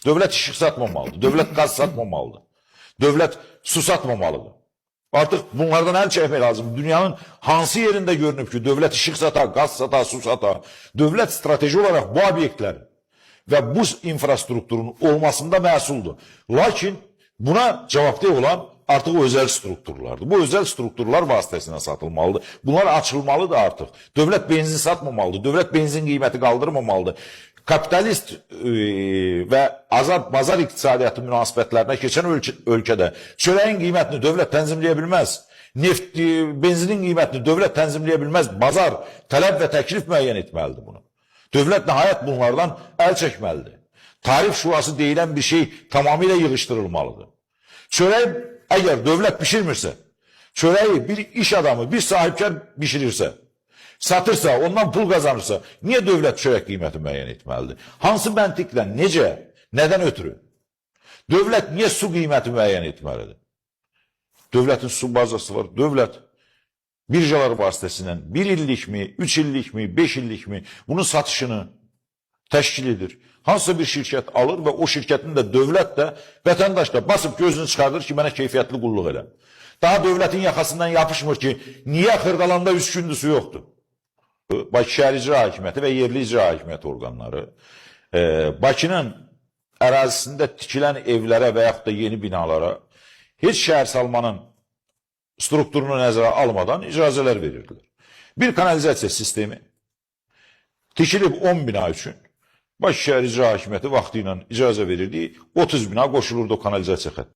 Dövlət işıq satmamalıdır, dövlət qaz satmamalıdır, dövlət su satmamalıdır. Artıq bunlardan əl çəkmək lazım. Dünyanın hansı yerində görünüb ki, dövlət işıq sata, qaz sata, su sata, dövlət strateji olaraq bu obyektlərin və bu infrastrukturun olmasında məsuldur. Lakin buna cavabdeh olan artıq o özəl strukturlardır. Bu özəl strukturlar vasitəsilə satılmalıdır. Bunlar açılmalıdır artıq. Dövlət benzin satmamalıdır. Dövlət benzin qiyməti qaldırmamalıdır. Kapitalist və azad bazar iqtisadiyyatı münasibətlərinə keçən ölkədə çörəyin qiymətini dövlət tənzimləyə bilməz. Neft, benzinin qiymətini dövlət tənzimləyə bilməz. Bazar tələb və təklif müəyyən etməlidir bunu. Dövlət nəhayət bunlardan əl çəkməlidir. Tarif şurası deyilən bir şey tamamilə yığışdırılmalıdır. Çörəyi əgər dövlət bişirmirsə, çörəyi bir iş adamı, bir sahibkar bişirirsə, satırsa, ondan pul qazanırsa, niyə dövlət çörək qiyməti müəyyən etməlidir? Hansı məntiqlə, necə, nədən ötürü? Dövlət niyə su qiyməti müəyyən etməlidir? Dövlətin su bazası var, dövlət birjalar vasitəsilə 1 illikmi, 3 illikmi, 5 illikmi bunun satışını təşkil edir. Hansısa bir şirkət alır və o şirkətin də dövlət də, vətəndaş da basıb gözünü çıxardır ki, mənə keyfiyyətli qulluq elə. Daha dövlətin yaxasından yapışmır ki, niyə Xırdalanda 3 gündür su yoxdur? Bakı Şəhər İcra Hakimiyyəti və yerli icra hakimiyyəti orqanları Bakının ərazisində tikilən evlərə və yaxud da yeni binalara heç şəhər salmanın strukturunu nəzərə almadan icazələr verirdilər. Bir kanalizasiya sistemi tikilib 10 bina üçün Bakı Şəhər İcra Hakimiyyəti vaxtı ilə icazə verirdi, 30 bina qoşulurdu o kanalizasiya xətti.